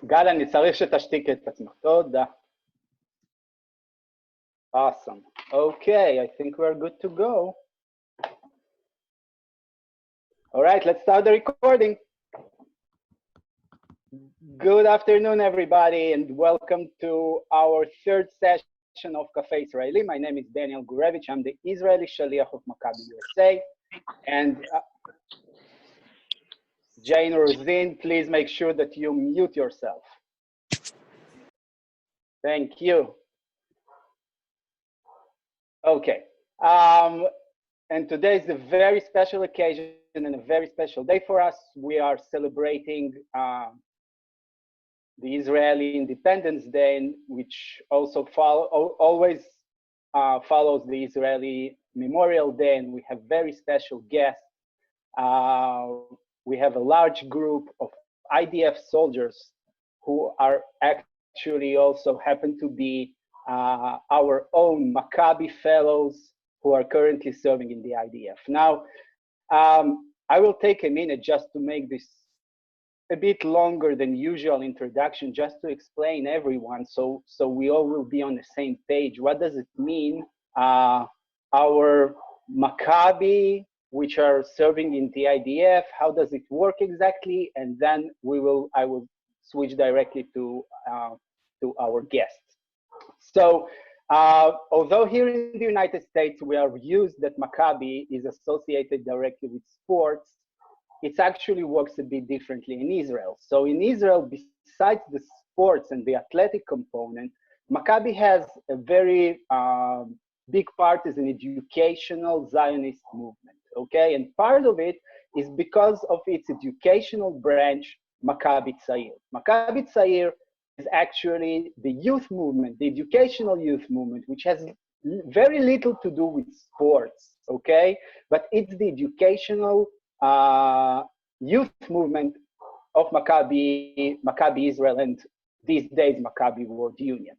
גל, אני צריך שתשתיק את עצמך. תודה. Awesome. Okay, I think we're good to go. All right, let's start the recording. Good afternoon, everybody, and welcome to our third session of Café Israeli. My name is Daniel Gurevich. I'm the Israeli Shaliach of Maccabi USA. And Jane Rosine, please make sure that you mute yourself. Thank you. Okay. And today is a very special occasion and a very special day for us. We are celebrating the Israeli Independence Day, which also always follows the Israeli Memorial Day, and we have very special guests. We have a large group of IDF soldiers who are actually also happen to be our own Maccabi fellows who are currently serving in the IDF. Now, I will take a minute just to make this a bit longer than usual introduction, just to explain everyone, so we all will be on the same page. What does it mean? Our Maccabi, which are serving in the IDF, how does it work exactly? And then I will switch directly to our guests. So, although here in the United States we are used that Maccabi is associated directly with sports, it actually works a bit differently in Israel. So in Israel, besides the sports and the athletic component, Maccabi has a very big part is an educational Zionist movement, okay? And part of it is because of its educational branch, Maccabi Tzair. Maccabi Tzair is actually the youth movement, the educational youth movement, which has very little to do with sports, okay? But it's the educational youth movement of Maccabi Israel, and these days Maccabi World Union.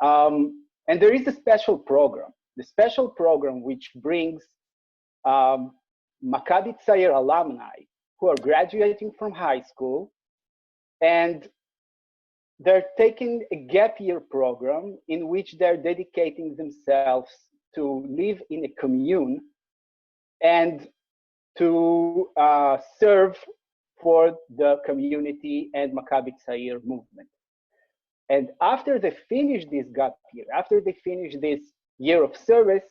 And there is a special program, the special program which brings Maccabi Tzair alumni who are graduating from high school, and they're taking a gap year program in which they're dedicating themselves to live in a commune and to serve for the community and Maccabi Tzair movement. And after they finish this gap year, after they finish this year of service,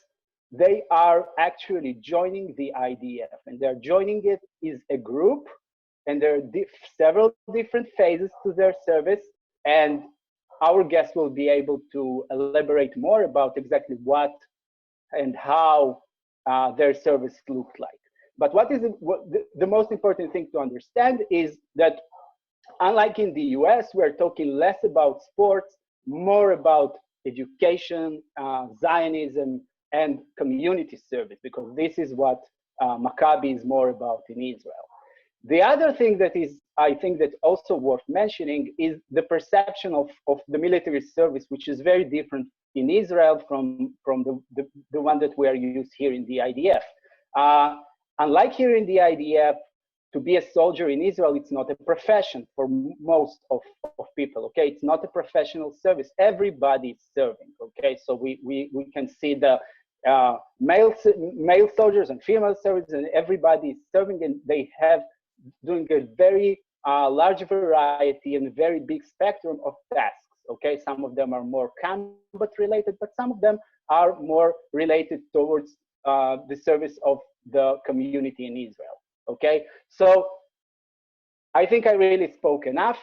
they are actually joining the IDF, and they're joining it is a group, and there are several different phases to their service, and our guests will be able to elaborate more about exactly what and how their service looked like. But the most important thing to understand is that unlike in the US, we're talking less about sports, more about education, Zionism, and community service, because this is what Maccabi is more about in Israel. The other thing that is, I think, that also worth mentioning is the perception of the military service, which is very different in Israel from the one that we are used here in the IDF. Unlike here in the IDF, to be a soldier in Israel, it's not a profession for most of people, okay? It's not a professional service. Everybody is serving, okay? So we can see the male soldiers and female soldiers, and everybody is serving, and they have doing a very large variety and a very big spectrum of tasks, okay? Some of them are more combat related, but some of them are more related towards the service of the community in Israel, okay? So I think I really spoke enough,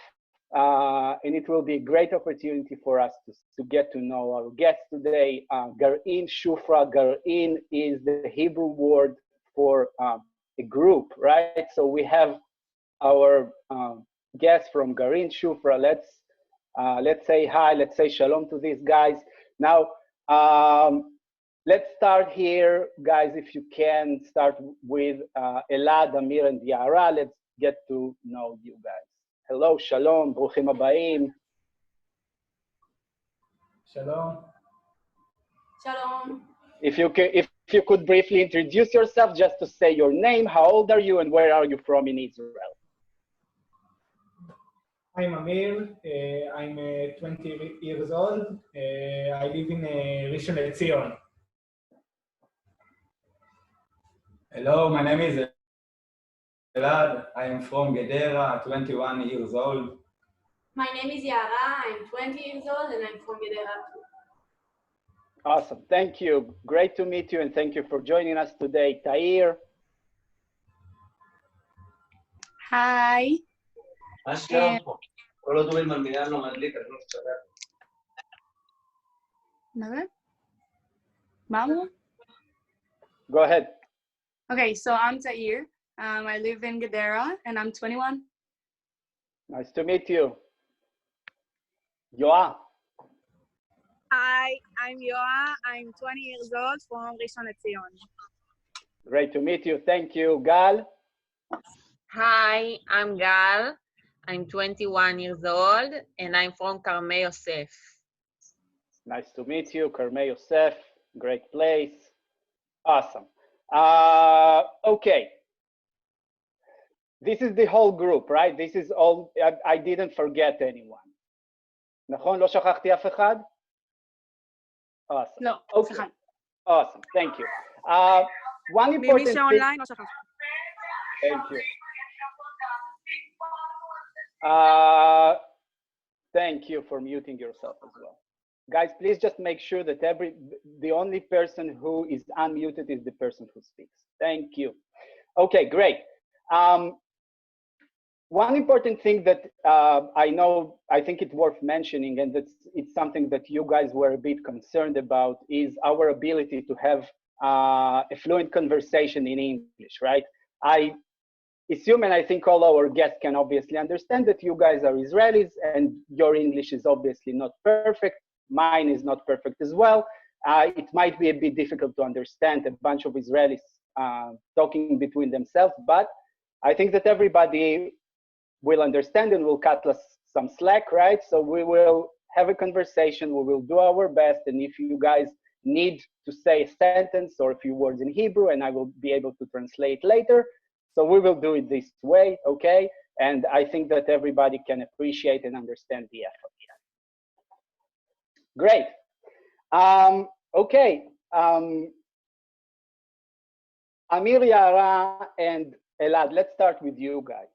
and it will be a great opportunity for us to get to know our guests today. Gar'in Shufra. Gar'in is the Hebrew word for a group, right? So we have our guests from Gar'in Shufra. Let's say hi, let's say shalom to these guys. Now, let's start here, guys, if you can start with Elad, Amir, and Yara. Let's get to know you guys. Hello, shalom, bruchim habayim. Shalom. Shalom. If you could briefly introduce yourself, just to say your name, how old are you, and where are you from in Israel? I'm Amir. I'm 20 years old. I live in Rishon LeZion. Hello, my name is Elad. I am from Gedera, 21 years old. My name is Yara. I'm 20 years old and I'm from Gedera too. Awesome. Thank you. Great to meet you and thank you for joining us today. Tzair. Hi. Go ahead. Okay, so I'm Tzair. I live in Gedera and I'm 21. Nice to meet you. Yoa. Hi, I'm Yoa. I'm 20 years old from Rishon LeZion. Great to meet you. Thank you. Gal. Hi, I'm Gal. I'm 21 years old and I'm from Carmel Yosef. Nice to meet you. Carmel Yosef. Great place. Awesome. Okay. This is the whole group, right? This is all. I didn't forget anyone. נכון? לא שכחתי אף אחד? Awesome. No. Okay. Awesome. Thank you. One important thing. Thank you. Thank you for muting yourself as well. Guys, please just make sure that the only person who is unmuted is the person who speaks. Thank you. Okay, great. One important thing that I think it's worth mentioning, and it's something that you guys were a bit concerned about, is our ability to have a fluent conversation in English, right? I assume, and I think all our guests can obviously understand, that you guys are Israelis and your English is obviously not perfect. Mine is not perfect as well. It might be a bit difficult to understand a bunch of Israelis talking between themselves, but I think that everybody will understand and will cut us some slack, right? So we will have a conversation, we will do our best, and if you guys need to say a sentence or a few words in Hebrew, and I will be able to translate later, so we will do it this way, okay? And I think that everybody can appreciate and understand the effort. Great. Okay. Amir, Yara, and Elad, let's start with you guys.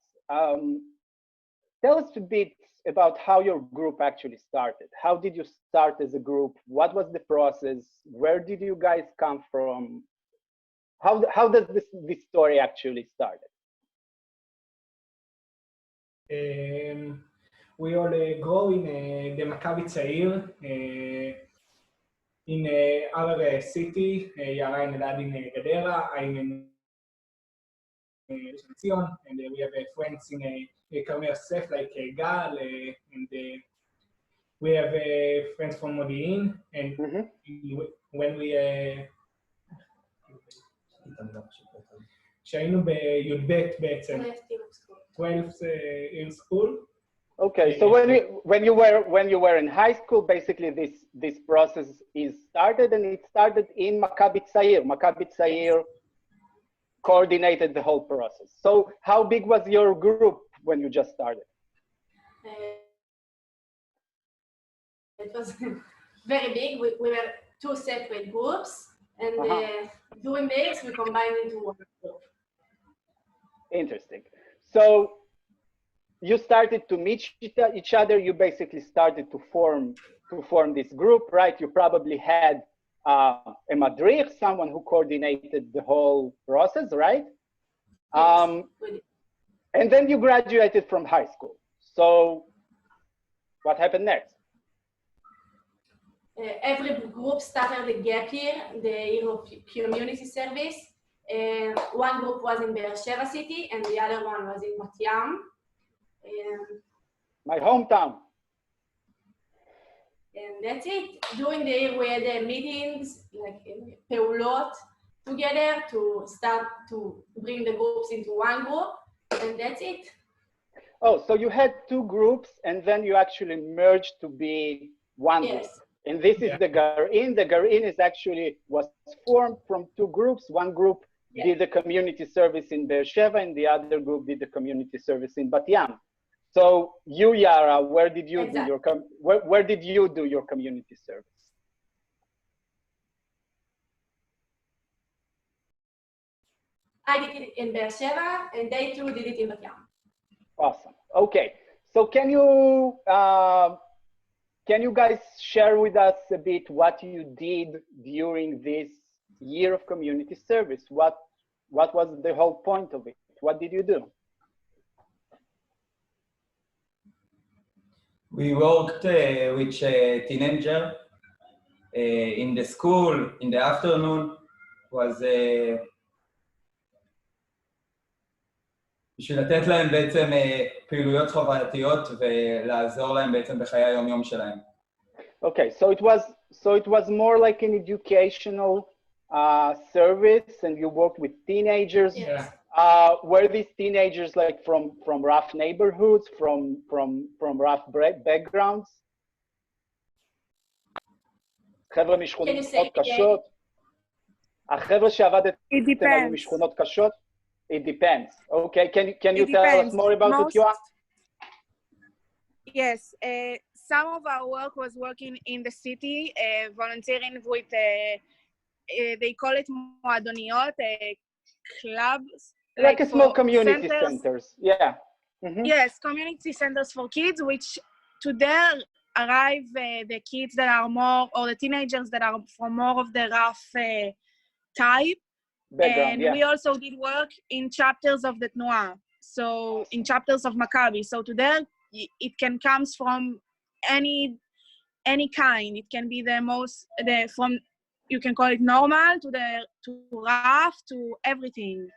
Tell us a bit about how your group actually started. How did you start as a group? What was the process? Where did you guys come from? How does this story actually start? We all grow in the Maccabi Tzair in our city. Yara and Elad in Gedera. I'm in Rishon LeZion, and we have friends in Carmel Yosef like Gal, and we have friends from Modi'in. And when we שהיינו בי"ב בעצם, 12th year school. Okay, so when you were in high school, basically this process is started, and it started in Maccabi Tzair. Maccabi Tzair coordinated the whole process. So how big was your group when you just started? It was very big. We were two separate groups, and doing this, we combined into one group. Interesting. So you started to meet each other. You basically started to form this group, right? You probably had a madrich, someone who coordinated the whole process, right? Yes, and then you graduated from high school. So what happened next? Every group started a gap year, the year of community service. One group was in Be'er Sheva city, and the other one was in Bat Yam. My hometown. And that's it. During the year, we had meetings, like peulot, together to start to bring the groups into one group, and that's it. Oh, so you had two groups, and then you actually merged to be one group. And this is the Gar'in. The Gar'in was formed from two groups. One group did the community service in Be'er Sheva, and the other group did the community service in Bat Yam. So you, Yara, where did you Exactly. do your where did you do your community service? I did it in Be'er Sheva, and they too did it in Bat Yam. Awesome. Okay. So can you guys share with us a bit what you did during this year of community service? What was the whole point of it? What did you do? We worked with teenagers in the school in the afternoon. Was בשביל לתת להם בעצם פעילויות חווייתיות ולעזור להם בעצם בחיי היום-יום שלהם. Okay, so it was more like an educational service, and you worked with teenagers. Yeah. Were these teenagers like from rough neighborhoods, from rough backgrounds? חבר'ה משכונות קשות? החבר'ה שעבדתם היו משכונות קשות? It depends. Okay, can you tell us more about it, Yoa? Yes, some of our work was working in the city, volunteering with, they call it moadoniyot, clubs. Like a small community centers. Yeah. Mm-hmm. Yes, community centers for kids, which to there arrive the kids that are more, or the teenagers that are from more of the rough type. Background, and we also did work in chapters of the Tnuah, so in chapters of Maccabi. So to there, it can comes from any kind. It can be from, you can call it normal to rough to everything.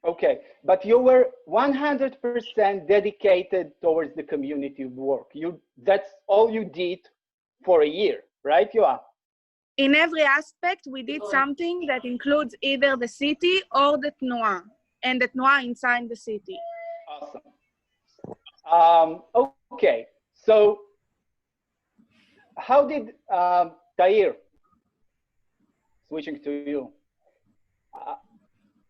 Okay, but you were 100% dedicated towards the community work. That's all you did for a year, right, Yoa? In every aspect, we did something that includes either the city or the Tnuah, and the Tnuah inside the city. Awesome. Okay, so how did, Tzair, switching to you,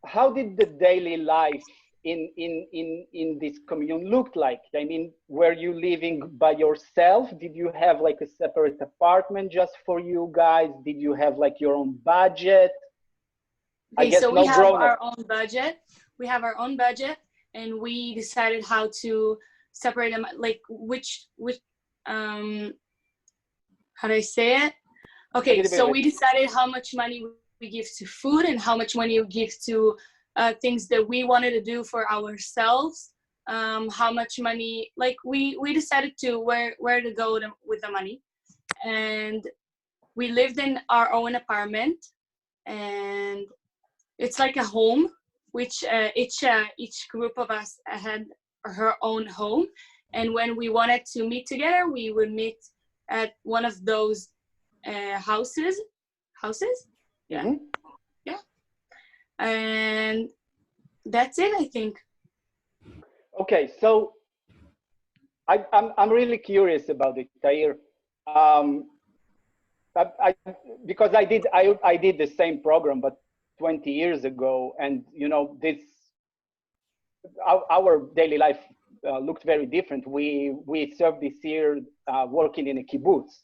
how did the daily life in this commune look like? I mean, were you living by yourself? Did you have like a separate apartment just for you guys? Did you have like your own budget? Okay, I guess so no we have grown-up. our own budget. We have our own budget, and we decided how to separate them, like which how do I say it? Okay, so we decided how much money we give to food and how much money we give to things that we wanted to do for ourselves. How much money, like we decided to where to go with the money, and we lived in our own apartment, and it's like a home, which each group of us had her own home, and when we wanted to meet together, we would meet at one of those houses. Yeah. Mm-hmm. Yeah. And that's it, I think. Okay, so I'm really curious about it, Tzair. Because I did the same program, but 20 years ago, and you know, our daily life looked very different. We served this year working in a kibbutz.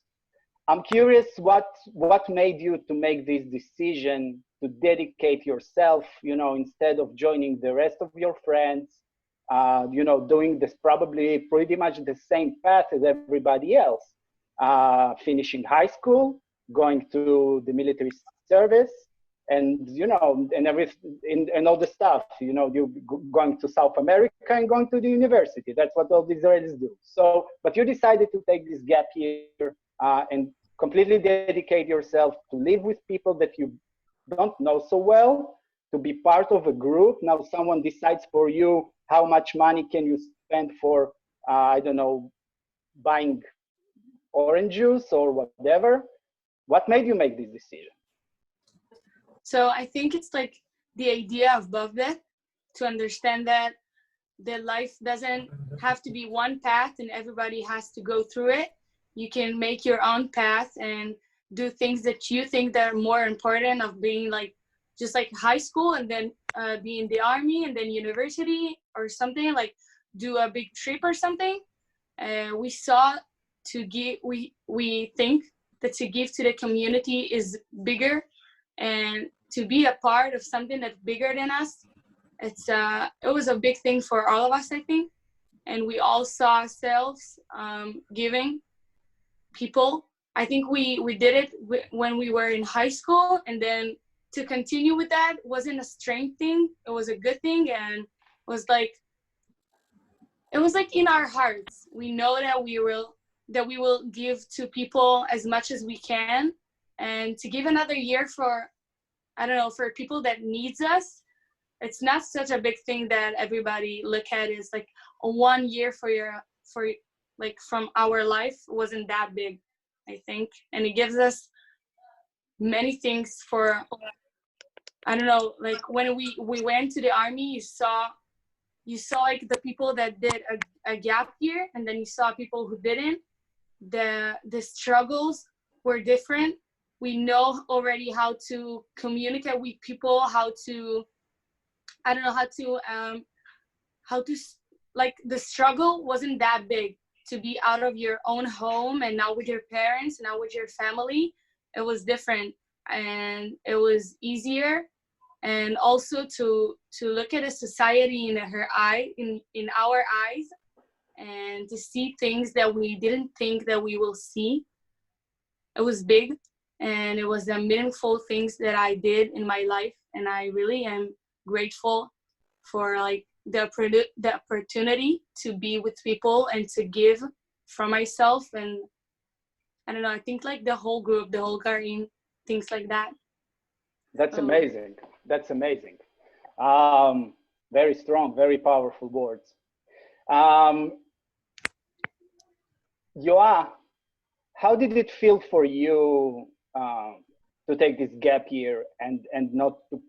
I'm curious what made you to make this decision to dedicate yourself, you know, instead of joining the rest of your friends, you know, doing this probably pretty much the same path as everybody else, finishing high school, going to the military service, and you know, and all the stuff, you know, you going to South America and going to the university. That's what all the Israelis do. So, but you decided to take this gap year and completely dedicate yourself to live with people that you don't know so well, to be part of a group. Now someone decides for you how much money can you spend for, I don't know, buying orange juice or whatever. What made you make this decision? So I think it's like the idea above that, to understand that the life doesn't have to be one path and everybody has to go through it. You can make your own path and do things that you think that are more important, of being like just like high school and then be in the army and then university or something. Like do a big trip or something. We saw to give, we think that to give to the community is bigger, and to be a part of something that's bigger than us. It was a big thing for all of us, I think. And we all saw ourselves giving people. I think we did it when we were in high school, and then to continue with that wasn't a strange thing. It was a good thing, and it was like in our hearts. We know that we will give to people as much as we can, and to give another year for, I don't know, for people that needs us. It's not such a big thing that everybody look at is like a 1 year for like from our life wasn't that big, I think. And it gives us many things for, I don't know, like when we went to the army, you saw like the people that did a gap year, and then you saw people who didn't. The struggles were different. We know already how to communicate with people, how to, I don't know, how to, like, the struggle wasn't that big to be out of your own home and now with your parents, now with your family. It was different, and it was easier. And also to look at a society in our eyes, and to see things that we didn't think that we will see. It was big, and it was the meaningful things that I did in my life, and I really am grateful for like the opportunity to be with people and to give from myself. And I don't know, I think like the whole group, the whole Gar'in, things like that. That's amazing. That's amazing. Very strong, very powerful words. Yoa, how did it feel for you to take this gap year and not to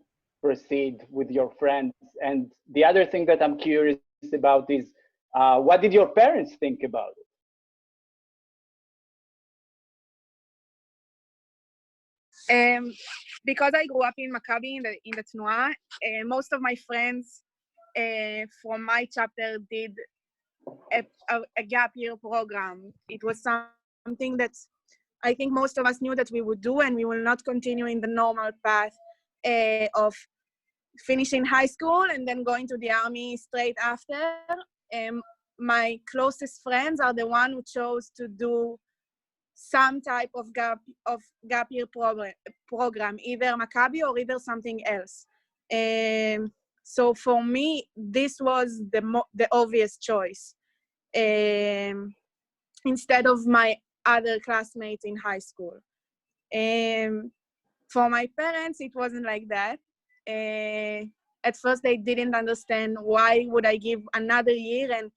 proceed with your friends? And the other thing that I'm curious about is, what did your parents think about it? Because I grew up in Maccabi in the Tnua, most of my friends from my chapter did a gap year program. It was something that I think most of us knew that we would do, and we will not continue in the normal path of finishing high school and then going to the army straight after. My closest friends are the ones who chose to do some type of gap year program, either Maccabi or either something else. So for me, this was the obvious choice, instead of my other classmates in high school. For my parents, it wasn't like that. At first, they didn't understand why would I give another year, and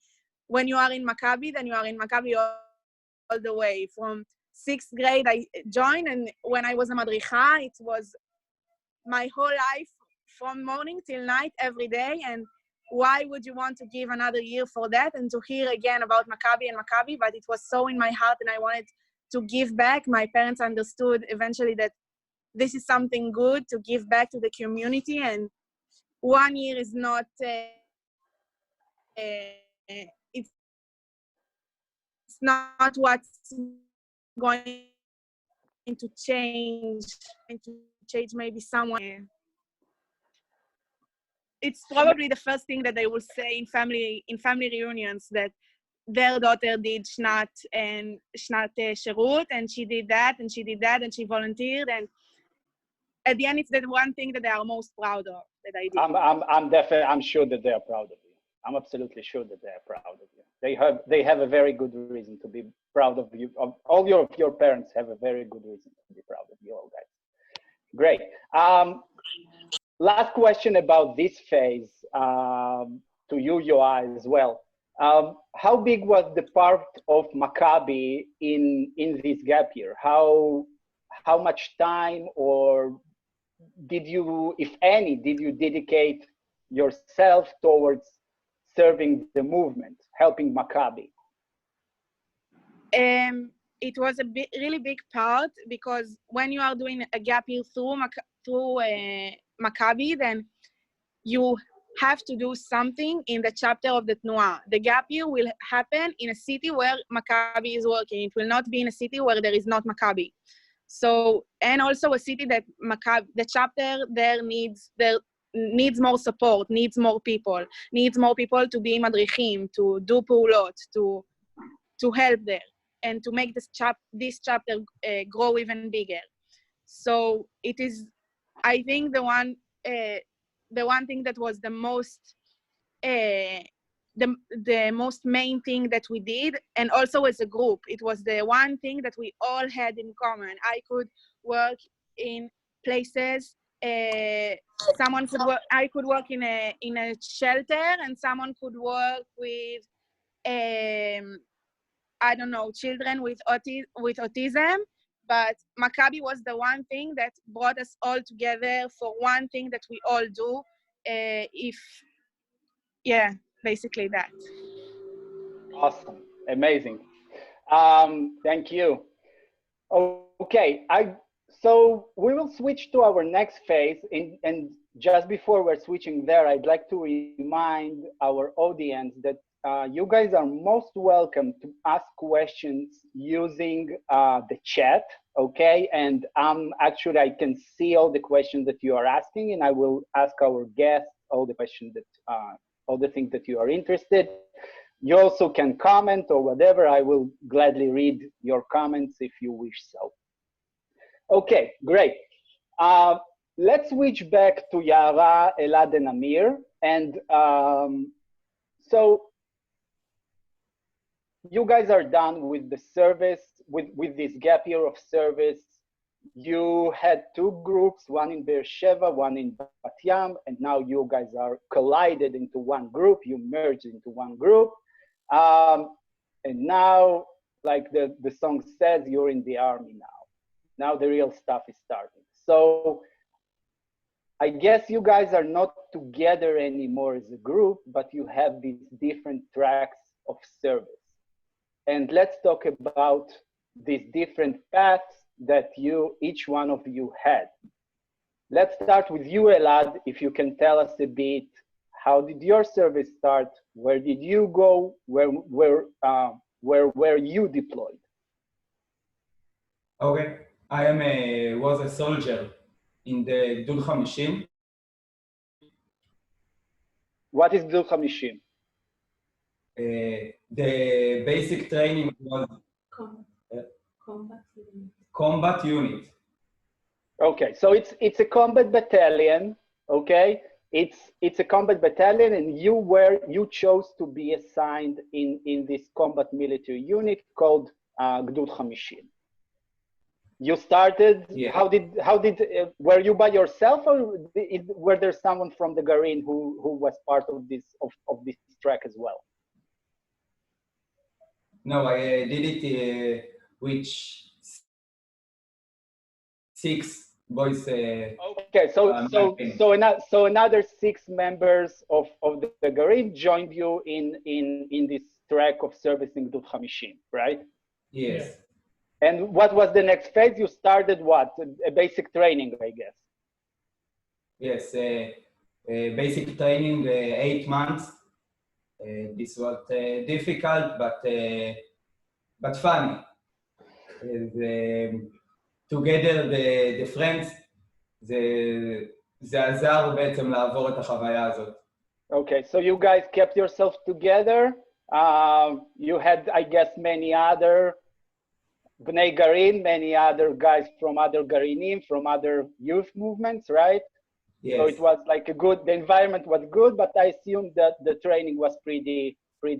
when you are in Maccabi, then you are in Maccabi all the way. From 6th grade, I joined, and when I was a madricha, it was my whole life from morning till night, every day, and why would you want to give another year for that? And to hear again about Maccabi and Maccabi, but it was so in my heart, and I wanted to give back. My parents understood eventually that this is something good to give back to the community, and 1 year is not, it's not what's going to change maybe someone. It's probably the first thing that they will say in family reunions, that their daughter did shnat shirut, and she did that, and she did that, and she volunteered, and at the end, it's the one thing that they are most proud of that I did. I'm sure that they are proud of you. I'm absolutely sure that they are proud of you. They have a very good reason to be proud of you. All your parents have a very good reason to be proud of you all guys. Great. Last question about this phase to you, Yoa, as well. How big was the part of Maccabi in this gap year? How much time, or did you, if any, did you dedicate yourself towards serving the movement, helping Maccabi? It was a really big part, because when you are doing a gap year through Maccabi, then you have to do something in the chapter of the Tnuah. The gap year will happen in a city where Maccabi is working. It will not be in a city where there is not Maccabi. So, and also a city that the chapter there needs more support, needs more people to be madrichim, to do pa'ulot, to help there, and to make this chapter grow even bigger. So it is, I think, the one thing that was the most main thing that we did, and also as a group, it was the one thing that we all had in common. I could work in places. I could work in a shelter, and someone could work with, I don't know, children with autism. But Maccabi was the one thing that brought us all together for one thing that we all do. Basically that. Awesome, amazing. Thank you. Okay, so we will switch to our next phase, and just before we're switching there, I'd like to remind our audience that you guys are most welcome to ask questions using the chat, okay? And actually, I can see all the questions that you are asking, and I will ask our guests all the questions that, all the things that you are interested. You also can comment or whatever. I will gladly read your comments if you wish so. Okay, great. Let's switch back to Yara, Elad, and Amir. And so you guys are done with the service, with this gap year of service. You had two groups, one in Be'er Sheva, one in Bat Yam, and now you guys are collided into one group. You merged into one group. And now, like the song says, you're in the army now. Now the real stuff is starting. So I guess you guys are not together anymore as a group, but you have these different tracks of service. And let's talk about these different paths that each one of you had. Let's start with you, Elad, if you can tell us a bit, how did your service start? Where did you go? Where were you deployed? Okay, I was a soldier in the Gdul 50. What is Gdul 50? The basic training was combat unit. Okay, so it's a combat battalion. Okay, it's a combat battalion, and you chose to be assigned in this combat military unit called Gdul 50. You started. Yeah. How did were you by yourself, or were there someone from the Gar'in who was part of this track as well? No, I did it with 6 boys. Okay, so another 6 members of the Gar'in joined you in this track of servicing Gdul 50, right? Yes. And what was the next phase? You started what? A basic training, I guess. Yes, basic training, 8 months. This was difficult, but fun. Together, the friends, זה עזר בעצם לעבור את החוויה הזאת. Okay, so you guys kept yourself together. You had, I guess, many other Bnei Gar'in, many other guys from other Gar'inim, from other youth movements, right? Yes. So it was like the environment was good, but I assume that the training was pretty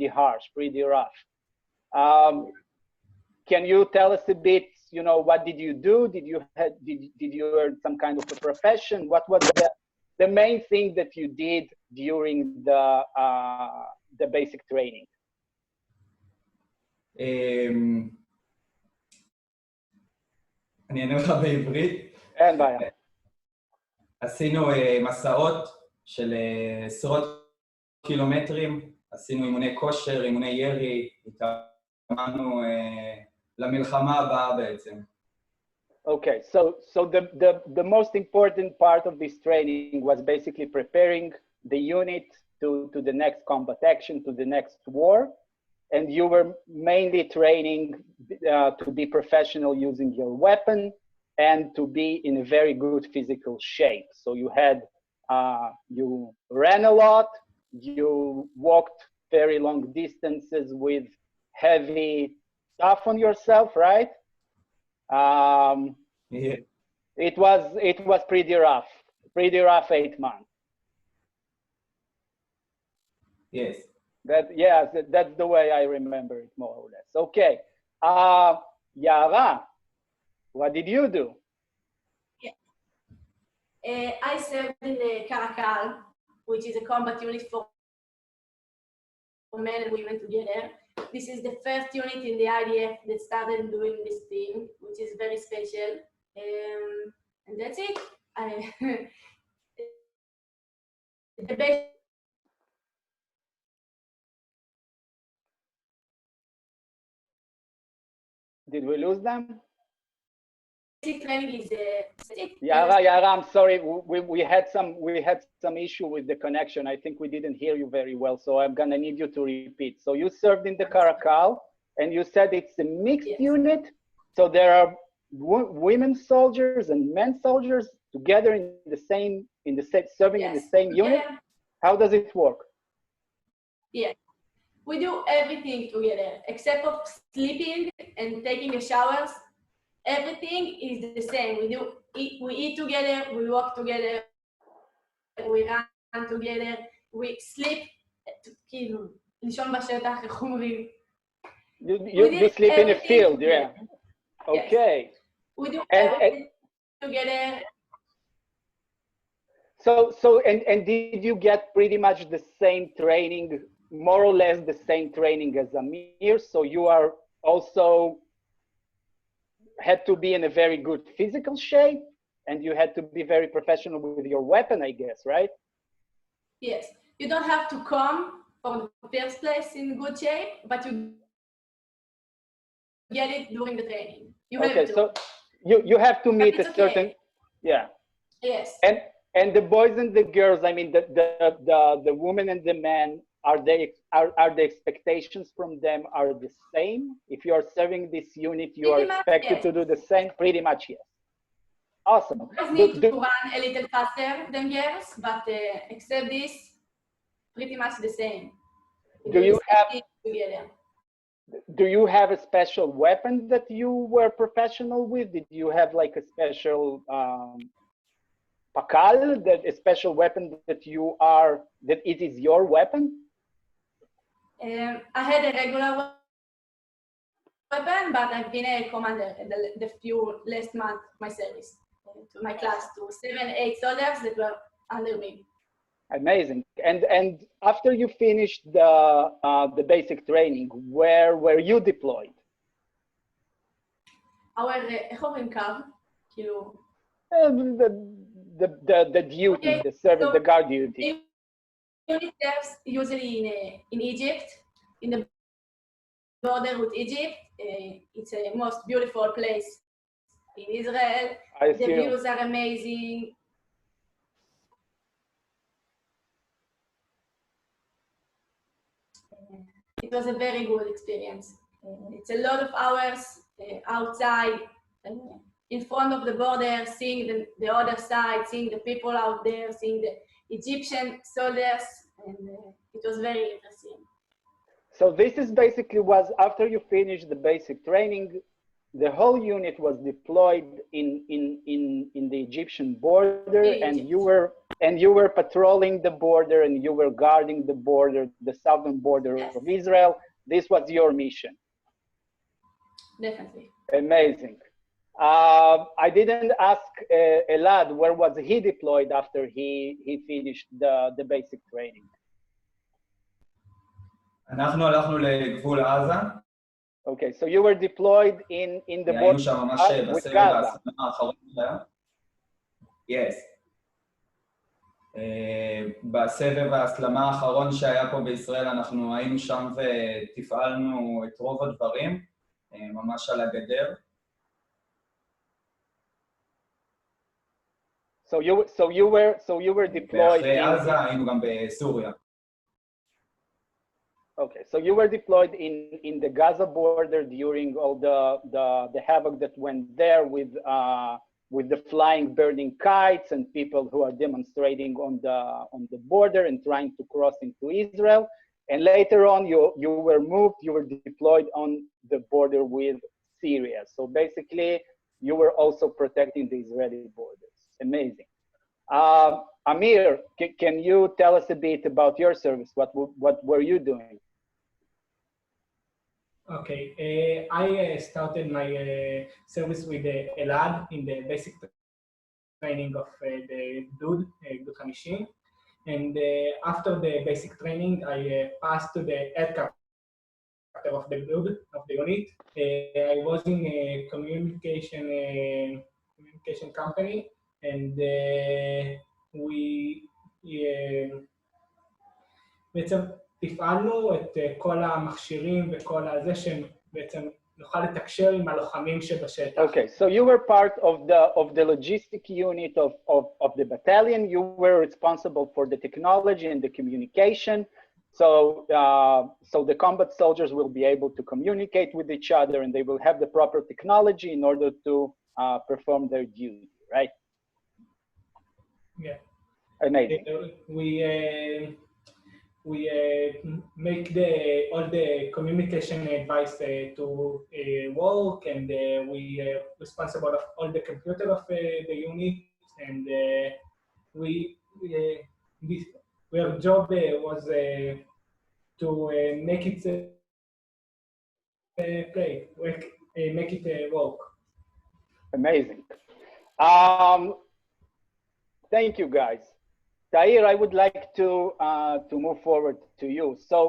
harsh, pretty rough. Can you tell us a bit, what did you do? Did you earn some kind of a profession? What was the main thing that you did during the basic training? אני אענה לך בעברית. אין בעיה. עשינו מסעות של עשרות קילומטרים, עשינו אימוני כושר, אימוני ירי, התאמנו למלחמה הבאה בעצם. Okay, so the most important part of this training was basically preparing the unit to the next combat action, to the next war, and you were mainly training to be professional using your weapon and to be in a very good physical shape. So you had, you ran a lot, you walked very long distances with heavy stuff on yourself, right? Yeah. It was pretty rough 8 months. Yes. That's the way I remember it, more or less. Okay, Yara, what did you do? I served in the Caracal, which is a combat unit for men and women together. This is the first unit in the IDF that started doing this thing, which is very special. And that's it. The basic Did we lose them? training is Yara, I'm sorry. We had some issue with the connection. I think we didn't hear you very well, so I'm gonna need you to repeat. So you served in the Caracal, and you said it's a mixed unit. So there are women soldiers and men soldiers together in the same serving in the same unit. How does it work? Yeah, we do everything together except for sleeping and taking the showers. Everything is the same. We eat together, we walk together, we run together, we sleep. כאילו, לישון בשטח, איך אומרים? You sleep in a field, yeah. Okay. Yes. We do everything together. So did you get pretty much the same training, more or less the same training as Amir? So you are also had to be in a very good physical shape, and you had to be very professional with your weapon, I guess, right? Yes. You don't have to come from the first place in good shape, but you get it during the training. You have to. So you have to meet a certain, yeah. Yes. And the boys and the girls, I mean, the women and the men, are the expectations from them are the same? If you are serving this unit, you are expected to do the same? Pretty much, yes. Awesome. Boys need to run a little faster than girls, but except this, pretty much the same. Do you have a special weapon that you were professional with? Did you have like a special pakal, a special weapon that it is your weapon? I had a regular weapon, but I've been a commander in the few last month of my service to my class, to 7-8 soldiers that were under me. Amazing. And after you finished the basic training, where were you deployed? איך אומרים קו? כאילו... The duty, the service, the guard duty. Unit serves usually in Egypt, in the border with Egypt. It's a most beautiful place in Israel. The views are amazing. It was a very good experience. It's a lot of hours outside, in front of the border, seeing the other side, seeing the people out there, seeing the Egyptian soldiers, and it was very interesting. So this is basically was after you finished the basic training, the whole unit was deployed in the Egyptian border, and you were patrolling the border, and you were guarding the border, the southern border of Israel. This was your mission. Definitely. Amazing. I didn't ask Elad where was he deployed after he finished the basic training. אנחנו הלכנו לגבול עזה. Okay, so you were deployed in the border with Gaza. Yes. בסבב ההסלמה האחרון שהיה פה בישראל אנחנו היינו שם ותפעלנו את רוב הדברים, ממש על הגדר. So you were deployed ואחרי in, עזה היינו גם בסוריה. okay, so you were deployed in the Gaza border during all the havoc that went there with the flying burning kites and people who are demonstrating on the border and trying to cross into Israel. And later on, you were moved, you were deployed on the border with Syria. So basically, you were also protecting the Israeli borders. Amazing. Amir, can you tell us a bit about your service? What were you doing? Okay, I started my service with Elad in the basic training of the Gdud 50. And after the basic training, I passed to the head captain of the Gdud, of the unit. I was in a communication company, and we בעצם תפעלנו את כל המכשירים וכל הזה שבעצם נוכל לתקשר עם הלוחמים שבשטח. Okay, so you were part of the logistic unit of the battalion. You were responsible for the technology and the communication. So the combat soldiers will be able to communicate with each other, and they will have the proper technology in order to perform their duty, right? Yeah. Amazing. We make all the communication advice to work, and we responsible of all the computer of the unit, and our job was to make it make it work. Amazing. Thank you, guys. Tzair, I would like to move forward to you. So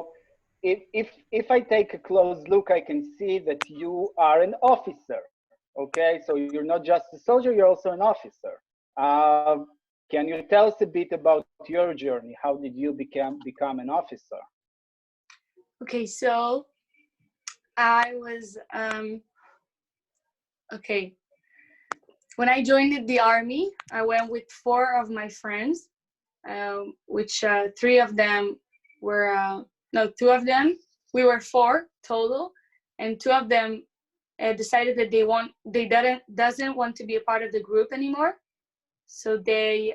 if I take a close look, I can see that you are an officer, okay? So you're not just a soldier, you're also an officer. Can you tell us a bit about your journey? How did you become an officer? Okay, so I was, okay. When I joined the army, I went with 4 of my friends, which 3 of them were, no, 2 of them, we were 4 total, and 2 of them decided that doesn't want to be a part of the group anymore. So they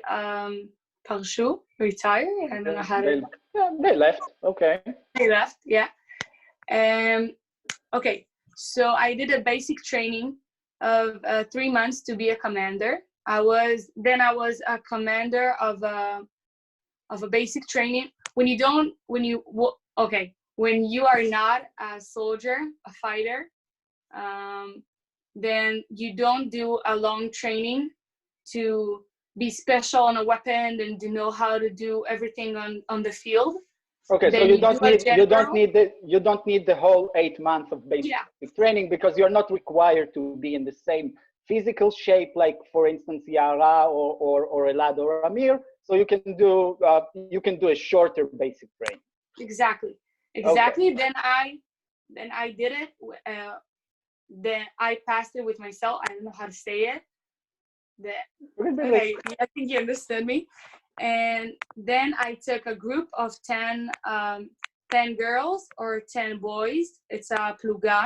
retire. I don't know how to. They left. Okay. They left. Yeah. Okay. So I did a basic training of 3 months to be a commander. I was a commander of a basic training. When you are not a soldier, a fighter, then you don't do a long training to be special on a weapon and to know how to do everything on the field. Okay, so you don't need the whole 8 months of basic training, because you're not required to be in the same physical shape, like for instance Yara or Elad or Amir. So you can do a shorter basic training. Exactly. Okay. Then I did it. Then I passed it with myself. I don't know how to say it. Okay, I think you understood me. And then I took a group of 10 girls or 10 boys. It's a pluga.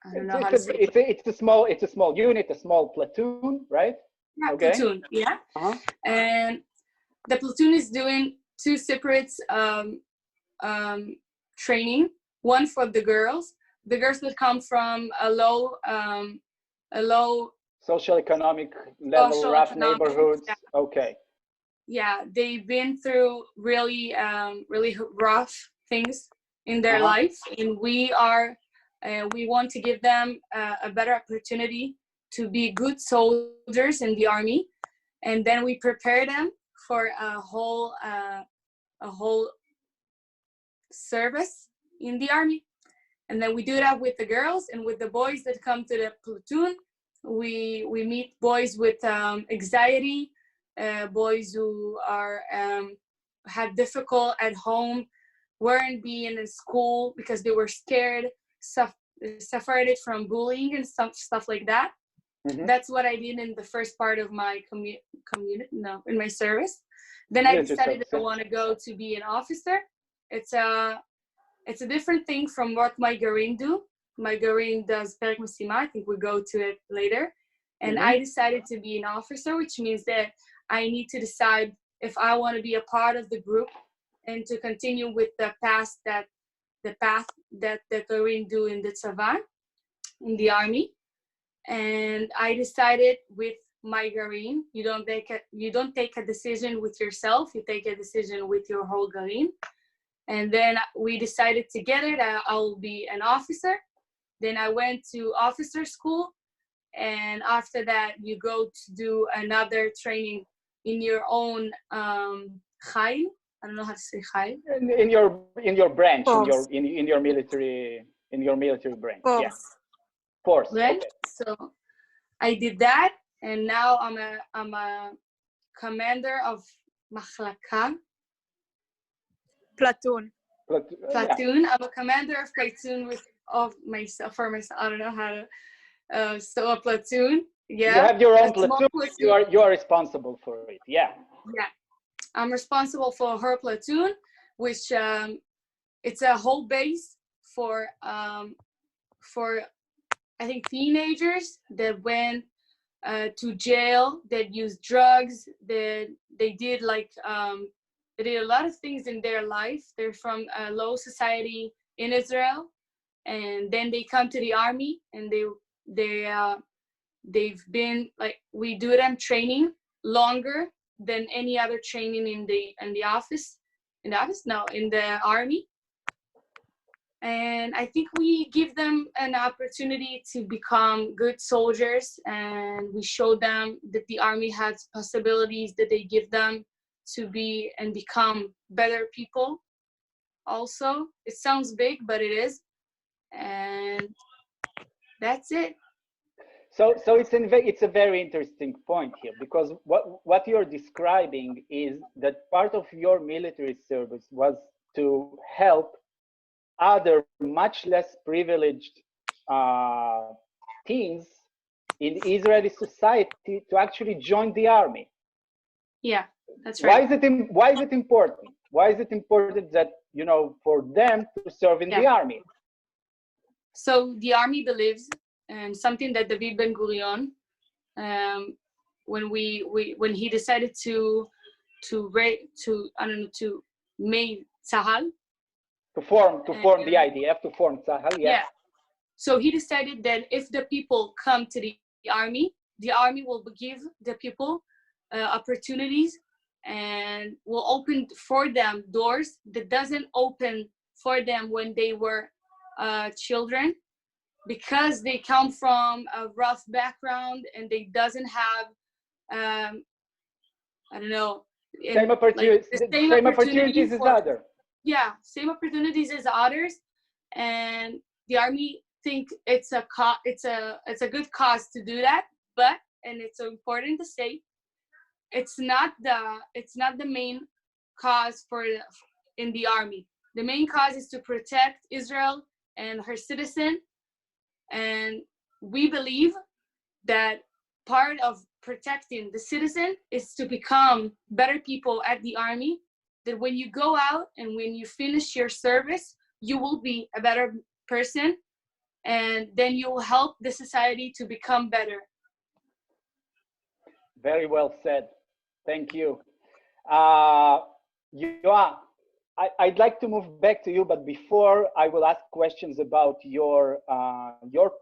I don't know how to say it. It's a small unit, a small platoon, right? Yeah, okay. Platoon, yeah. And the platoon is doing 2 separate training. One for the girls. The girls that come from a low socioeconomic level, rough neighborhoods. Yeah. Okay. Yeah, they've been through really rough things in their life, and we want to give them a better opportunity to be good soldiers in the army, and then we prepare them for a whole service in the army. And then we do that with the girls, and with the boys that come to the platoon, we meet boys with anxiety, boys who are had difficult at home, weren't being in school because they were scared, suffered from bullying and stuff like that. That's what I did in the first part of my in my service. Then I decided that I want to go to be an officer. It's a different thing from what my Gar'in do. My Gar'in does Perek Mesima. I think we'll go to it later. And I decided to be an officer, which means that I need to decide if I want to be a part of the group and to continue with the path that the Gar'in do in the Tzava, in the army. And I decided with my Gar'in, you don't take a decision with yourself, you take a decision with your whole Gar'in. And then we decided together that I'll be an officer. Then I went to officer school, and after that you go to do another training in your own chayil. I don't know how to say chayil. In your branch, Force. in your military branch. Force. Yeah. Force. Right? Okay. So I did that, and now I'm a commander of machlaka. Platoon. Platoon. Yeah. I'm a commander of platoon for myself. I don't know how to. So a platoon. Yeah. You have your own platoon. You are responsible for it. Yeah. Yeah. I'm responsible for her platoon, which it's a whole base for I think teenagers that went to jail, that used drugs, that they did they did a lot of things in their life. They're from a low society in Israel, and then they come to the army, and they've been we do them training longer than any other training in the army. And I think we give them an opportunity to become good soldiers, and we show them that the army has possibilities that they give them to be and become better people. Also, it sounds big, but it is. And that's it. So it's a very interesting point here, because what you're describing is that part of your military service was to help other much less privileged teens in Israeli society to actually join the army. Yeah, that's right. Why is it important? Why is it important that for them to serve in the army? So the army believes, and something that David Ben Gurion, when he decided to make Tzahal, to form the IDF, to form Tzahal, yeah. So he decided that if the people come to the army will give the people opportunities and will open for them doors that doesn't open for them when they were children, because they come from a rough background and they doesn't have same opportunities as others. Yeah, same opportunities as others, and the army think it's a good cause to do that. But, and it's important to say, it's not the main cause in the army. The main cause is to protect Israel and her citizen, and we believe that part of protecting the citizen is to become better people at the army, that when you go out and when you finish your service, you will be a better person, and then you will help the society to become better. Very well said. Thank you. Yoa, I'd like to move back to you, but before I will ask questions about your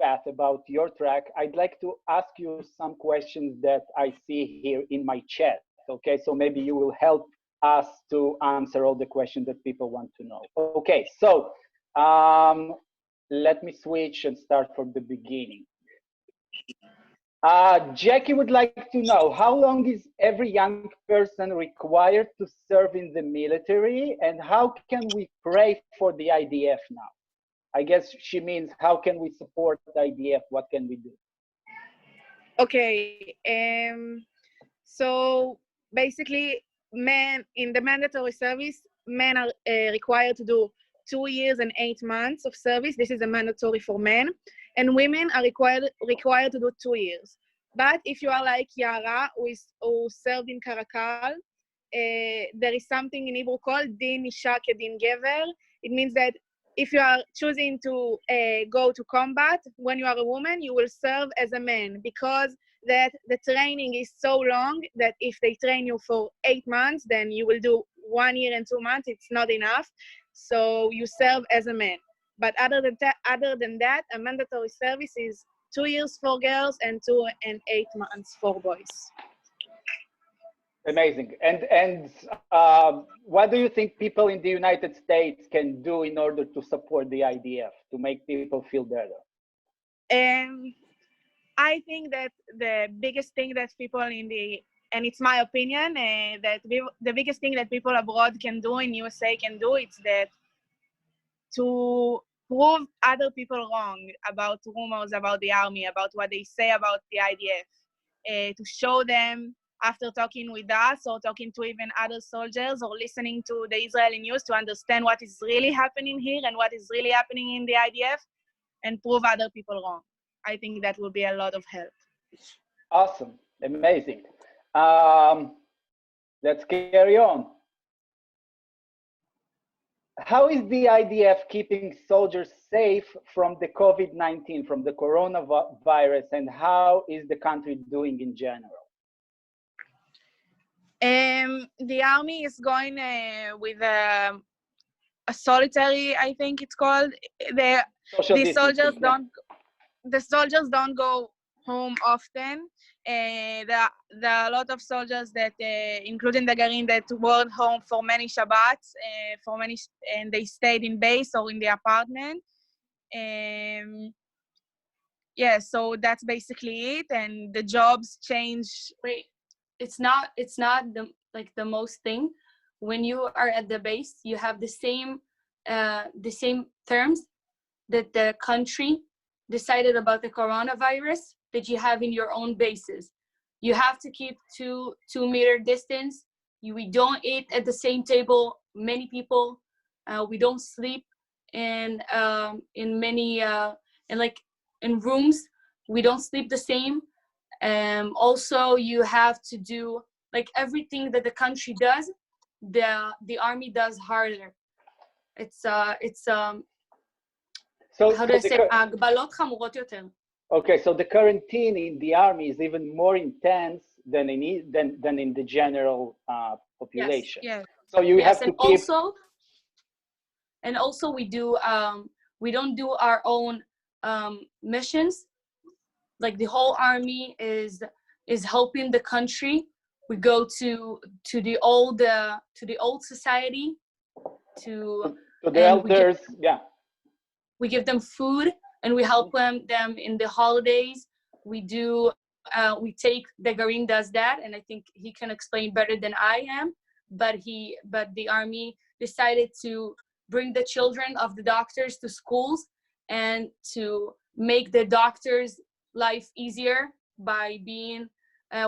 path, about your track, I'd like to ask you some questions that I see here in my chat. Okay, so maybe you will help us to answer all the questions that people want to know. Okay, so let me switch and start from the beginning. Jackie would like to know, how long is every young person required to serve in the military, and how can we pray for the IDF now? I guess she means, how can we support the IDF? What can we do? Okay, so basically, men in the mandatory service, men are required to do 2 years and 8 months of service. This is a mandatory for men, and women are required to do 2 years. But if you are like Yara, who served in Karakal, there is something in Hebrew called Din Isha Kedin Gever. It means that if you are choosing to go to combat, when you are a woman, you will serve as a man, because that the training is so long that if they train you for 8 months, then you will do 1 year and 2 months. It's not enough. So you serve as a man. But other than that, a mandatory service is 2 years for girls and 2 and 8 months for boys. Amazing. And what do you think people in the United States can do in order to support the IDF, to make people feel better? I think that the biggest thing that people and it's my opinion, the biggest thing that people abroad can do in USA can do, it's that to prove other people wrong about rumors about the army, about what they say about the IDF, to show them after talking with us or talking to even other soldiers or listening to the Israeli news to understand what is really happening here and what is really happening in the IDF and prove other people wrong. I think that will be a lot of help. Awesome, amazing. Let's carry on. How is the IDF keeping soldiers safe from the COVID-19, from the coronavirus, and how is the country doing in general? The army is going with a solitary, I think it's called. The soldiers don't go home often. There are a lot of soldiers that, including the Gar'in, that were home for many Shabbats, and they stayed in base or in the apartment. Yeah, so that's basically it. And the jobs change. Wait, it's not the most thing. When you are at the base, you have the same terms that the country decided about the coronavirus that you have in your own bases. You have to keep 2 meter distance. We don't eat at the same table. Many people, we don't sleep in many in rooms. We don't sleep the same. Also, you have to do like everything that the country does. The army does harder. So how do I say? הגבלות חמורות יותר. Okay, so the quarantine in the army is even more intense than in the general population. Yes. So you have to keep. Also, we don't do our own missions. Like the whole army is helping the country. We go to the old society to the elders. We give them food and we help them in the holidays. We take the Gar'in does that, and I think he can explain better than I am. But the army decided to bring the children of the doctors to schools and to make the doctors' life easier by being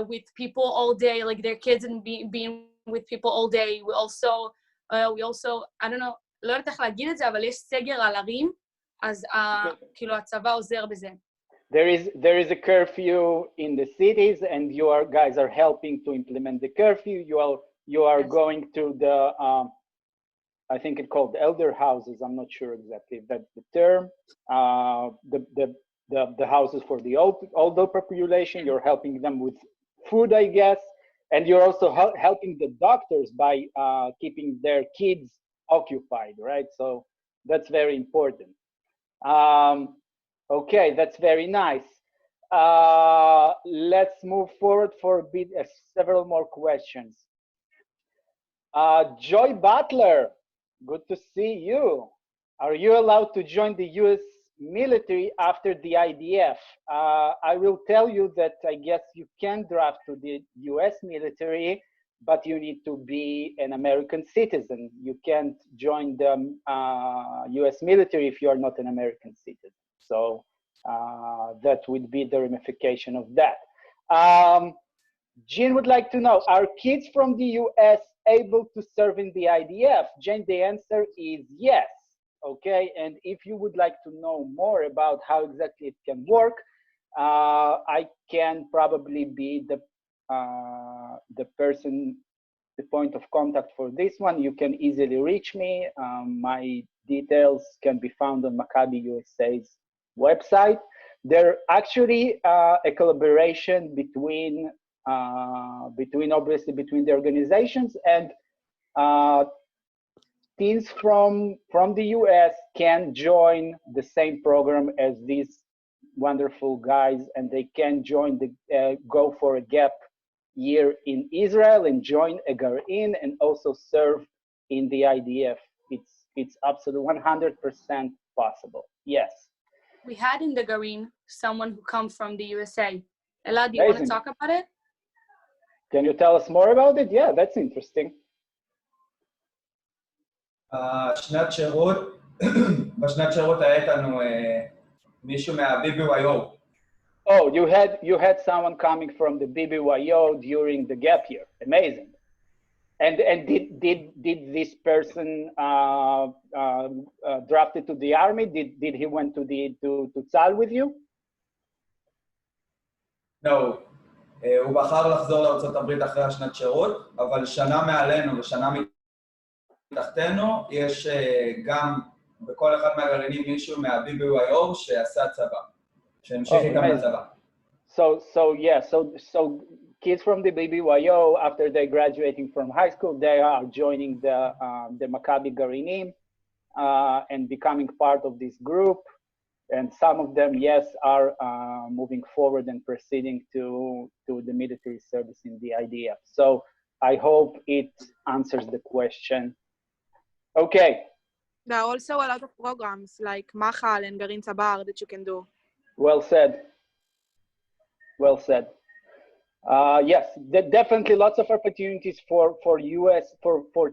with people all day, like their kids, and being with people all day. We also I don't know, לא יודעת איך להגיד את זה, אבל יש סגר על ערים, אז כאילו הצבא עוזר בזה. There is a curfew in the cities, and your guys are helping to implement the curfew. You are yes. Going to the I think it's called elder houses. I'm not sure exactly if that's the term. The houses for the older population. You're helping them with food, I guess, and you're also helping the doctors by keeping their kids occupied, right? So that's very important. Okay, that's very nice. Let's move forward for a bit, several more questions. Joy Butler, good to see you. Are you allowed to join the US military after the IDF? I will tell you that I guess you can draft to the US military, but you need to be an American citizen. You can't join the US military if you are not an American citizen. So that would be the ramification of that. Jean would like to know, are kids from the US able to serve in the IDF? Jane, the answer is yes. Okay, and if you would like to know more about how exactly it can work, I can probably be the person, the point of contact for this one. You can easily reach me. My details can be found on Maccabi USA's website. They're actually a collaboration between obviously between the organizations, and teens from the US can join the same program as these wonderful guys, and they can join the go for a gap year in Israel and join a Gar'in and also serve in the IDF. It's absolutely 100% possible. Yes. We had in the Gar'in someone who comes from the USA. Elad, do you want to talk about it? Can you tell us more about it? Yeah, that's interesting. שנת שירות, בשנת שירות היה איתנו מישהו מה-BBYO. Oh, you had someone coming from the BBYO during the gap year. Amazing. And did this person drafted to the army? Did he went to Tzahal with you? No. הוא בחר לחזור לארצות הברית אחרי השנת שירות, אבל שנה מעלינו ושנה מתחתנו יש גם בכל אחד מהגרעינים מישהו מה-BBYO שעשה צבא, שהמשיך איתם לצבא. So kids from the BBYO, after they graduating from high school, they are joining the Maccabi Gar'inim and becoming part of this group. And some of them, yes, are moving forward and proceeding to the military service in the IDF. So I hope it answers the question. Okay. There are also a lot of programs like Nahal and Gar'in Shufra that you can do. Well said. Well said. Yes, definitely lots of opportunities for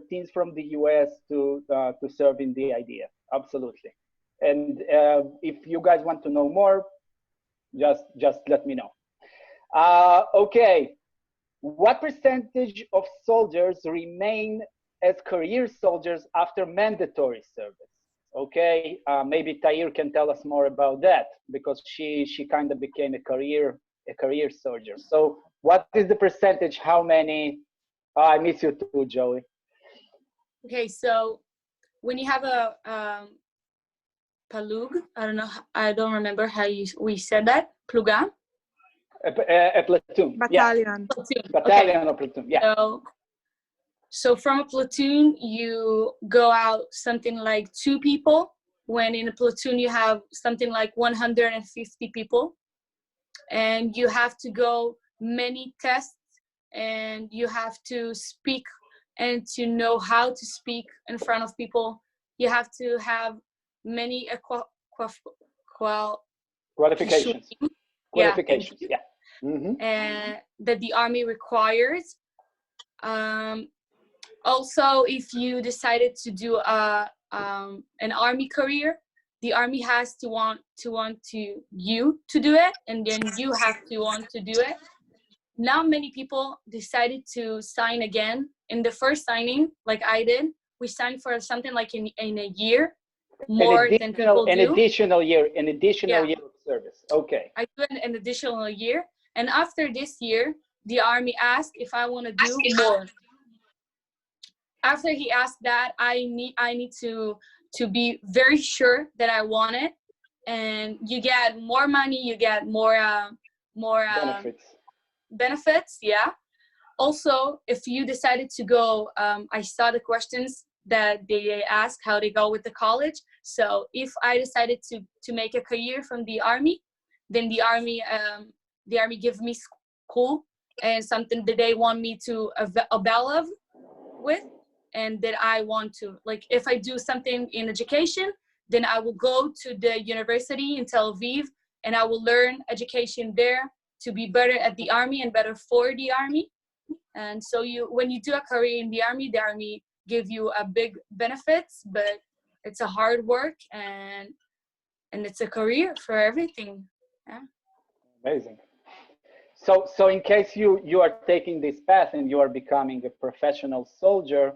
teens from the US to serve in the IDF. Absolutely. And if you guys want to know more, just let me know. Okay, what percentage of soldiers remain as career soldiers after mandatory service? Okay, maybe Tzair can tell us more about that, because she kind of became a career soldier. So what is the percentage? How many? I miss you too, Joey. Okay, so when you have a palug, I don't remember how we said that. Pluga? A platoon. Battalion. Yeah. Battalion okay. Or platoon, yeah. So from a platoon, you go out something like 2 people, when in a platoon you have something like 150 people. And you have to go many tests, and you have to speak and to know how to speak in front of people. You have to have many qualifications. Yeah. Mm-hmm. And that the army requires. Also, if you decided to do an army career, the army has to want you to do it, and then you have to want to do it. Now many people decided to sign again. In the first signing, like I did, we signed for something like in a year, more than people do. An additional year of service. Okay. I do an additional year, and after this year, the army asked if I want to do more. After he asked that, I need to be very sure that I want it, and you get more money, you get more benefits, yeah. Also, if you decided to go, I saw the questions that they ask how they go with the college. So if I decided to make a career from the army, then the army give me school and something that they want me to avail with. And that I want to, like, if I do something in education, then I will go to the university in Tel Aviv, and I will learn education there to be better at the army and better for the army. And so when you do a career in the army give you a big benefits, but it's a hard work, and it's a career for everything. Yeah. Amazing. So in case you are taking this path and you are becoming a professional soldier,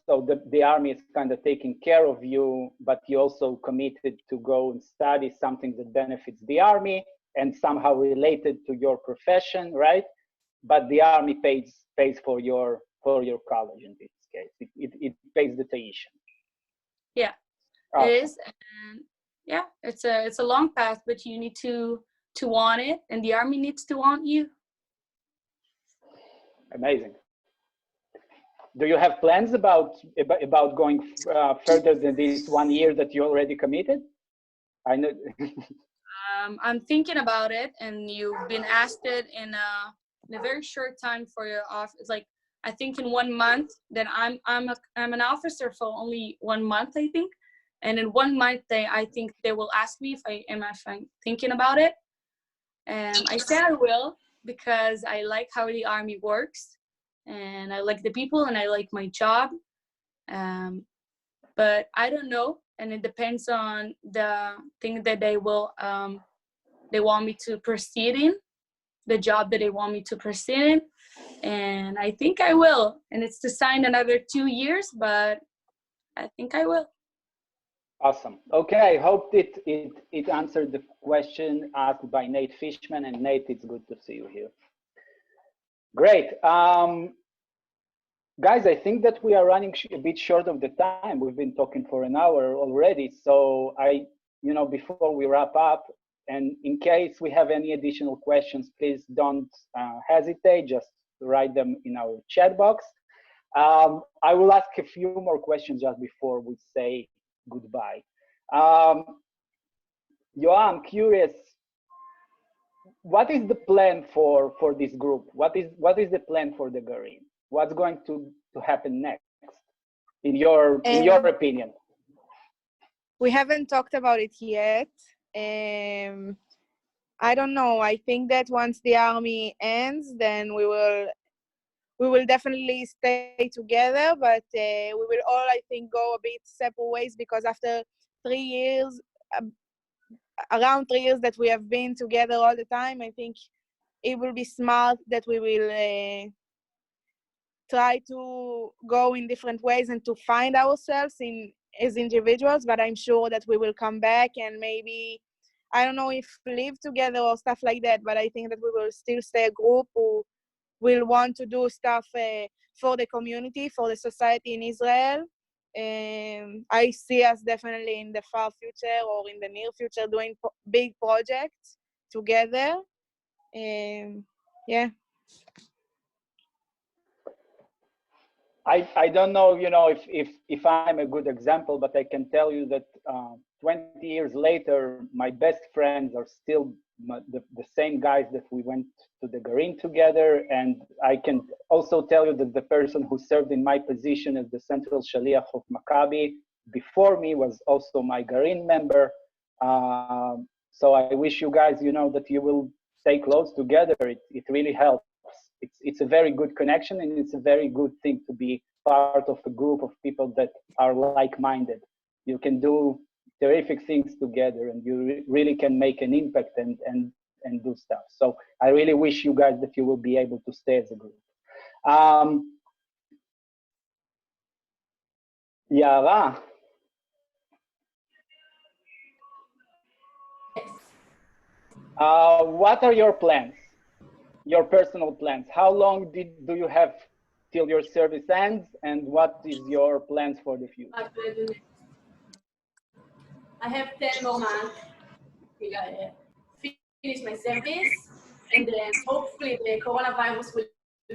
so the army is kind of taking care of you, but you also committed to go and study something that benefits the army. and somehow related to your profession, right? But the army pays for your college in this case. It pays the tuition. Yeah, Awesome. it is, and yeah, it's a long path, but you need to want it, and the army needs to want you. Amazing. Do you have plans about going further than this 1 year that you already committed? I know. I'm thinking about it, and you've been asked it in a very short time for your office. Like, I think in 1 month. Then I'm an officer for only 1 month, I think, and in 1 month I think they will ask me if I'm thinking about it. And I say I will, because I like how the army works, and I like the people, and I like my job. But I don't know, and it depends on the thing that they want me to proceed in, the job that they want me to proceed in, and I think I will. And it's to sign another 2 years, but I think I will. Awesome. Okay, I hope it answered the question asked by Nate Fishman. And Nate, it's good to see you here. Great. Guys, I think that we are running a bit short of the time. We've been talking for an hour already. So before we wrap up, and in case we have any additional questions, please don't hesitate, just write them in our chat box. I will ask a few more questions just before we say goodbye. Yoav, I'm curious, what is the plan for this group? What is the plan for the Gar'in? What's going to happen next, in your opinion? We haven't talked about it yet. I don't know. I think that once the army ends, then we will definitely stay together, but we will all, I think, go a bit separate ways, because after 3 years, around 3 years that we have been together all the time, I think it will be smart that we will try to go in different ways and to find ourselves as individuals. But I'm sure that we will come back and maybe, I don't know if live together or stuff like that, but I think that we will still stay a group who will want to do stuff for the community, for the society in Israel. I see us definitely in the far future or in the near future doing big projects together. Yeah. I don't know, if I'm a good example, but I can tell you that 20 years later, my best friends are still the same guys that we went to the Gar'in together. And I can also tell you that the person who served in my position as the central shaliach of Maccabi before me was also my Gar'in member. So I wish you guys, that you will stay close together. It really helps. It's a very good connection, and it's a very good thing to be part of a group of people that are like-minded. You can do terrific things together, and you really can make an impact and do stuff. So I really wish you guys that you will be able to stay as a group. Yara. What are your plans? Your personal plans? How long do you have till your service ends, and what is your plans for the future? I have 10 more months till I finish my service, and then hopefully the coronavirus will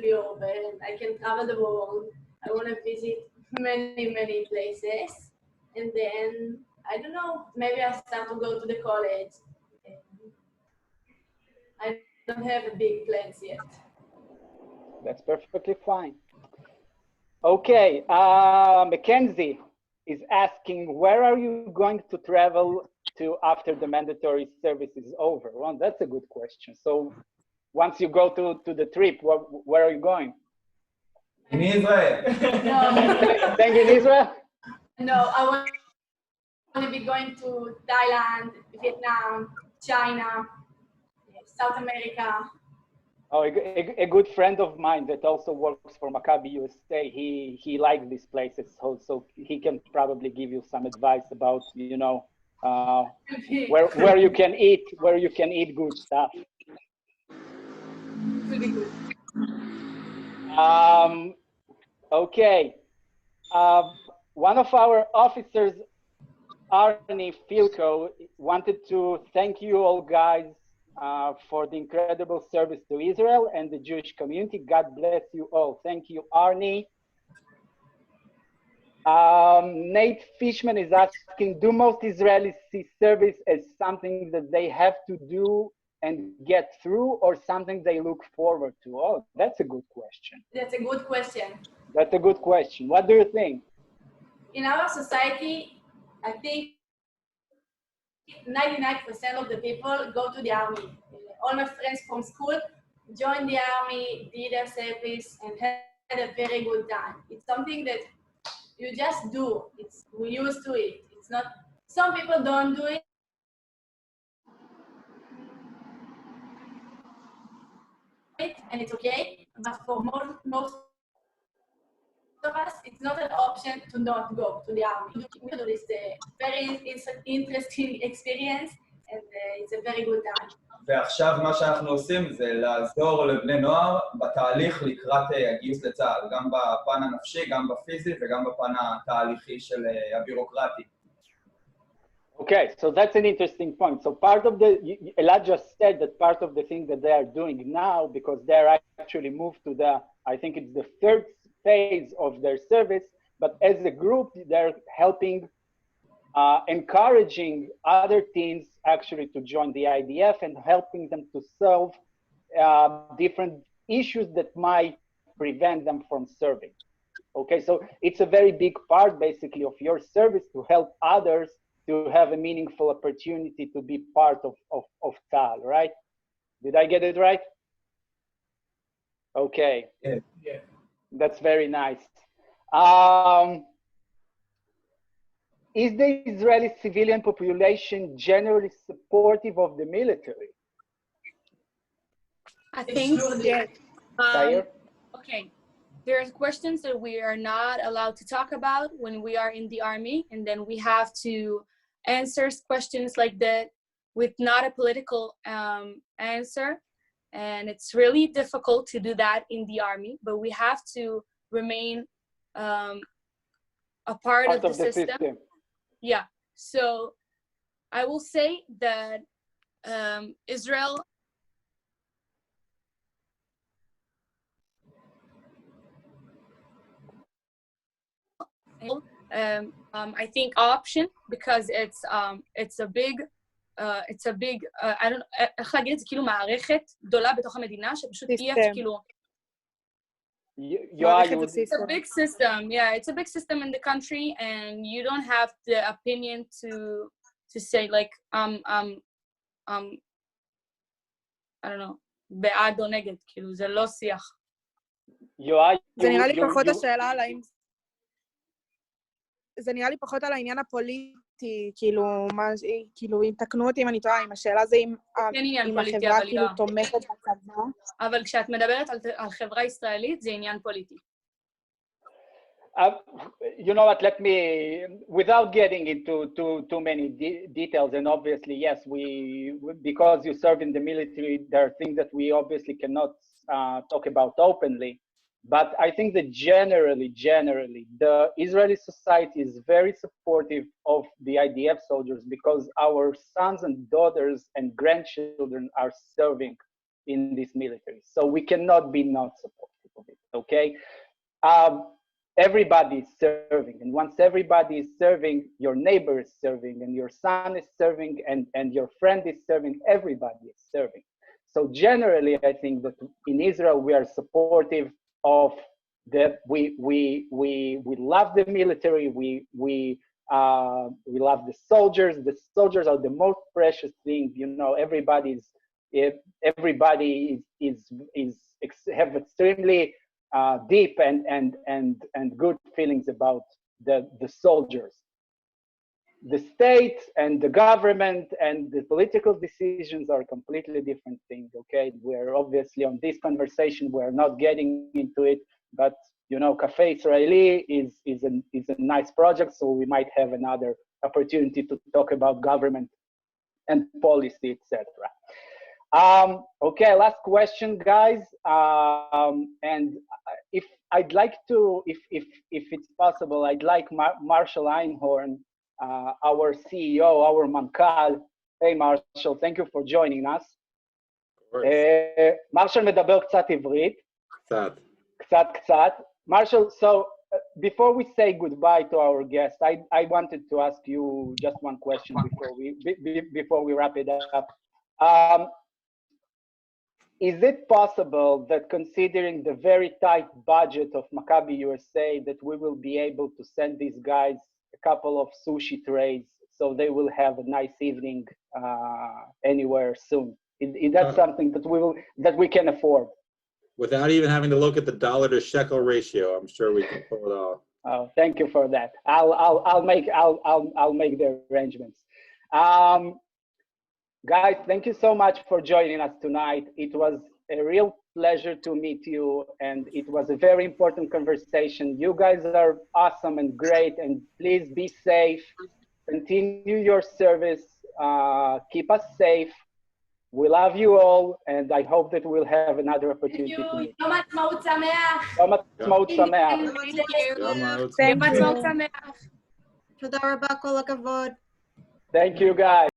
be over and I can travel the world. I want to visit many places, and then I don't know, maybe I'll start to go to the college. I don't have a big plans yet. That's perfectly fine. Okay, Mackenzie is asking, where are you going to travel to after the mandatory service is over? Well, that's a good question. So once you go to the trip, where are you going? In Israel. No. Staying in Israel? No, I want to be going to Thailand, Vietnam, China, South America. Oh, a good friend of mine that also works for Maccabi USA, he likes these places, so he can probably give you some advice about, where you can eat good stuff. Pretty good. Okay. One of our officers, Arnie Filko, wanted to thank you all guys for the incredible service to Israel and the Jewish community. God bless you all. Thank you, Arnie. Nate Fishman is asking, do most Israelis see service as something that they have to do and get through, or something they look forward to? Oh, that's a good question. That's a good question. That's a good question. What do you think? In our society, I think 99% of the people go to the army. All my friends from school joined the army, did their service, and had a very good time. It's something that you just do. We're used to it. It's not. Some people don't do it. And it's okay. But for most of us, it's not an option to not go to the army. We do this very interesting experience, and it's a very good time. ועכשיו מה שאנחנו עושים זה לעזור לבני נוער בתהליך לקראת הגיוס לצה"ל, גם בפן הנפשי, גם בפיזי וגם בפן התהליכי של הבירוקרטי. Okay, so that's an interesting point. So part of Elad just said that part of the thing that they are doing now, because they're actually moved to I think it's the third phase of their service, but as a group, they're helping, encouraging other teams actually to join the IDF and helping them to solve different issues that might prevent them from serving. Okay, so it's a very big part basically of your service to help others to have a meaningful opportunity to be part of Tzahal, right? Did I get it right? Okay. Yeah. Yeah. That's very nice. Is the Israeli civilian population generally supportive of the military? I think, Tzair? okay, there are questions that we are not allowed to talk about when we are in the army, and then we have to answer questions like that with not a political answer, and it's really difficult to do that in the army, but we have to remain a part of the system. Yeah, so I will say that Israel I think option, because it's a big I don't איך להגיד את זה, כאילו מערכת גדולה בתוך המדינה שפשוט אי אפשר כאילו it's a big system. Yeah, it's a big system in the country, and you don't have the opinion to say like I don't know, בעד או נגד, כאילו זה לא שיח. זה נראה לי פחות השאלה על האם... זה נראה לי פחות על העניין הפוליטי, כאילו אם תקנו אותי אם אני טועה, אם השאלה זה אם החברה כאילו תומכת בצבא. אבל כשאת מדברת על חברה ישראלית, זה עניין פוליטי. You know what, let me, without getting into too many details, and obviously, yes, because you serve in the military, there are things that we obviously cannot talk about openly. But I think that generally, the Israeli society is very supportive of the IDF soldiers because our sons and daughters and grandchildren are serving in this military. So we cannot be not supportive of it, okay? Everybody is serving, and once everybody is serving, your neighbor is serving, and your son is serving, and your friend is serving, everybody is serving. So generally, I think that in Israel, we are supportive of that. We love the military. We love the soldiers. The soldiers are the most precious thing. You know, everybody have extremely deep and good feelings about the soldiers. The state and the government and the political decisions are completely different things, okay? We're obviously on this conversation, we're not getting into it, but you know, Café Israeli is a nice project, so we might have another opportunity to talk about government and policy, etc. Okay, last question, guys. And if I'd like to, if it's possible, I'd like Marshall Einhorn, our CEO, our Mankal. Hey, Marshall, thank you for joining us. Marshall מדבר קצת עברית. קצת. Marshall, so before we say goodbye to our guest, I wanted to ask you just one question before we wrap it up. Is it possible that, considering the very tight budget of Maccabi USA, that we will be able to send these guys a couple of sushi trays so they will have a nice evening anywhere soon? Is that something that we can afford? Without even having to look at the dollar to shekel ratio, I'm sure we can pull it off. Oh, thank you for that. I'll make the arrangements. Guys, thank you so much for joining us tonight. It was a real pleasure to meet you, and it was a very important conversation. You guys are awesome and great, and please be safe. Continue your service. Keep us safe. We love you all, and I hope that we'll have another opportunity to meet. יום עצמאות שמח. יום עצמאות שמח. Thank you. תודה רבה, כל הכבוד. Thank you, guys.